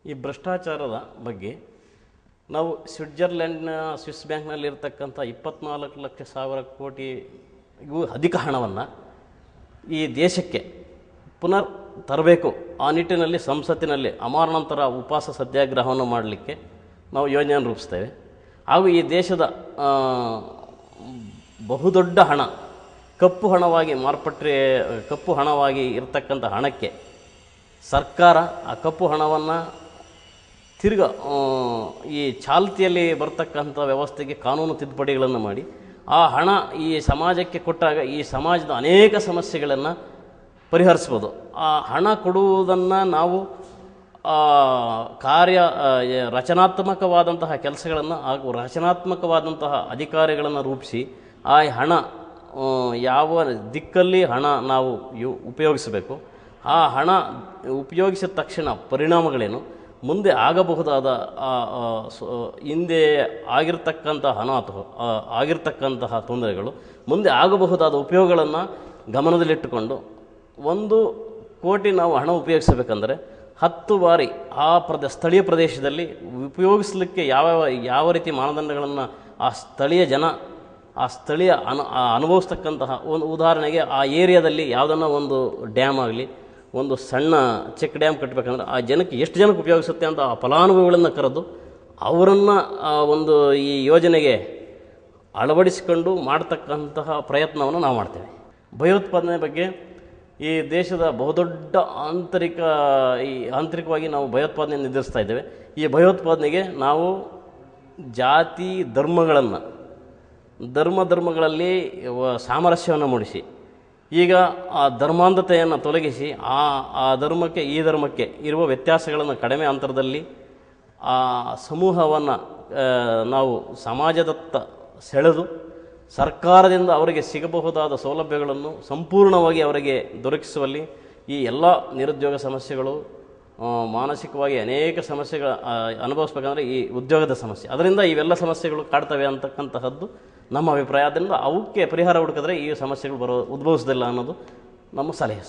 ಈ ಭ್ರಷ್ಟಾಚಾರದ ಬಗ್ಗೆ ನಾವು ಸ್ವಿಟ್ಜರ್ಲೆಂಡ್ನ ಸ್ವಿಸ್ ಬ್ಯಾಂಕ್ನಲ್ಲಿರ್ತಕ್ಕಂಥ 24,00,000 ಕೋಟಿಗೂ ಅಧಿಕ ಹಣವನ್ನು ಈ ದೇಶಕ್ಕೆ ಪುನರ್ ತರಬೇಕು. ಆ ನಿಟ್ಟಿನಲ್ಲಿ ಸಂಸತ್ತಿನಲ್ಲಿ ಅಮರಣಾಂತರ ಉಪವಾಸ ಸತ್ಯಾಗ್ರಹವನ್ನು ಮಾಡಲಿಕ್ಕೆ ನಾವು ಯೋಜನೆಯನ್ನು ರೂಪಿಸ್ತೇವೆ. ಹಾಗೂ ಈ ದೇಶದ ಬಹುದೊಡ್ಡ ಹಣ ಕಪ್ಪು ಹಣವಾಗಿ ಕಪ್ಪು ಹಣವಾಗಿ ಇರತಕ್ಕಂಥ ಹಣಕ್ಕೆ ಸರ್ಕಾರ ಆ ಕಪ್ಪು ಹಣವನ್ನು ತಿರ್ಗ ಈ ಚಾಲ್ತಿಯಲ್ಲಿ ಬರ್ತಕ್ಕಂಥ ವ್ಯವಸ್ಥೆಗೆ ಕಾನೂನು ತಿದ್ದುಪಡಿಗಳನ್ನು ಮಾಡಿ ಆ ಹಣ ಈ ಸಮಾಜಕ್ಕೆ ಕೊಟ್ಟಾಗ ಈ ಸಮಾಜದ ಅನೇಕ ಸಮಸ್ಯೆಗಳನ್ನು ಪರಿಹರಿಸ್ಬೋದು. ಆ ಹಣ ಕೊಡುವುದನ್ನು ನಾವು ರಚನಾತ್ಮಕವಾದಂತಹ ಕೆಲಸಗಳನ್ನು ಹಾಗೂ ರಚನಾತ್ಮಕವಾದಂತಹ ಅಧಿಕಾರಿಗಳನ್ನು ರೂಪಿಸಿ ಆ ಹಣ ಯಾವ ದಿಕ್ಕಲ್ಲಿ ಹಣ ನಾವು ಉಪಯೋಗಿಸಬೇಕು, ಆ ಹಣ ಉಪಯೋಗಿಸಿದ ತಕ್ಷಣ ಪರಿಣಾಮಗಳೇನು, ಮುಂದೆ ಆಗಬಹುದಾದ ಹಿಂದೆ ಆಗಿರ್ತಕ್ಕಂತಹ ಆಗಿರ್ತಕ್ಕಂತಹ ತೊಂದರೆಗಳು, ಮುಂದೆ ಆಗಬಹುದಾದ ಉಪಯೋಗಗಳನ್ನು ಗಮನದಲ್ಲಿಟ್ಟುಕೊಂಡು 1 ಕೋಟಿ ನಾವು ಹಣ ಉಪಯೋಗಿಸಬೇಕಂದ್ರೆ 10 ಬಾರಿ ಆ ಸ್ಥಳೀಯ ಪ್ರದೇಶದಲ್ಲಿ ಉಪಯೋಗಿಸಲಿಕ್ಕೆ ಯಾವ ರೀತಿ ಮಾನದಂಡಗಳನ್ನು ಆ ಸ್ಥಳೀಯ ಜನ ಸ್ಥಳೀಯ ಅನುಭವಿಸ್ತಕ್ಕಂತಹ ಒಂದು ಉದಾಹರಣೆಗೆ ಆ ಏರಿಯಾದಲ್ಲಿ ಯಾವುದನ್ನ ಒಂದು ಡ್ಯಾಮ್ ಆಗಲಿ, ಒಂದು ಸಣ್ಣ ಚೆಕ್ ಡ್ಯಾಮ್ ಕಟ್ಟಬೇಕಂದ್ರೆ ಆ ಜನಕ್ಕೆ ಎಷ್ಟು ಜನಕ್ಕೆ ಉಪಯೋಗಿಸುತ್ತೆ ಅಂತ ಆ ಫಲಾನುಭವಿಗಳನ್ನು ಕರೆದು ಅವರನ್ನು ಒಂದು ಈ ಯೋಜನೆಗೆ ಅಳವಡಿಸಿಕೊಂಡು ಮಾಡ್ತಕ್ಕಂತಹ ಪ್ರಯತ್ನವನ್ನು ನಾವು ಮಾಡ್ತೇವೆ. ಭಯೋತ್ಪಾದನೆ ಬಗ್ಗೆ ಈ ದೇಶದ ಬಹುದೊಡ್ಡ ಆಂತರಿಕವಾಗಿ ನಾವು ಭಯೋತ್ಪಾದನೆಯನ್ನು ಎದುರಿಸ್ತಾ ಇದ್ದೇವೆ. ಈ ಭಯೋತ್ಪಾದನೆಗೆ ನಾವು ಜಾತಿ ಧರ್ಮಗಳಲ್ಲಿ ಸಾಮರಸ್ಯವನ್ನು ಮೂಡಿಸಿ ಈಗ ಆ ಧರ್ಮಾಂಧತೆಯನ್ನು ತೊಲಗಿಸಿ ಆ ಧರ್ಮಕ್ಕೆ ಈ ಧರ್ಮಕ್ಕೆ ಇರುವ ವ್ಯತ್ಯಾಸಗಳನ್ನು ಕಡಿಮೆ ಅಂತರದಲ್ಲಿ ಆ ಸಮೂಹವನ್ನು ನಾವು ಸಮಾಜದತ್ತ ಸೆಳೆದು ಸರ್ಕಾರದಿಂದ ಅವರಿಗೆ ಸಿಗಬಹುದಾದ ಸೌಲಭ್ಯಗಳನ್ನು ಸಂಪೂರ್ಣವಾಗಿ ಅವರಿಗೆ ದೊರಕಿಸುವಲ್ಲಿ ಈ ಎಲ್ಲ ನಿರುದ್ಯೋಗ ಸಮಸ್ಯೆಗಳು, ಮಾನಸಿಕವಾಗಿ ಅನೇಕ ಸಮಸ್ಯೆಗಳು ಅನುಭವಿಸ್ಬೇಕಂದ್ರೆ ಈ ಉದ್ಯೋಗದ ಸಮಸ್ಯೆ, ಅದರಿಂದ ಇವೆಲ್ಲ ಸಮಸ್ಯೆಗಳು ಕಾಡ್ತವೆ ಅಂತಕ್ಕಂತಹದ್ದು ನಮ್ಮ ಅಭಿಪ್ರಾಯ. ಆದ್ದರಿಂದ ಅವಕ್ಕೆ ಪರಿಹಾರ ಹುಡುಕಿದ್ರೆ ಈ ಸಮಸ್ಯೆಗಳು ಉದ್ಭವಿಸೋದಿಲ್ಲ ಅನ್ನೋದು ನಮ್ಮ ಸಲಹೆ.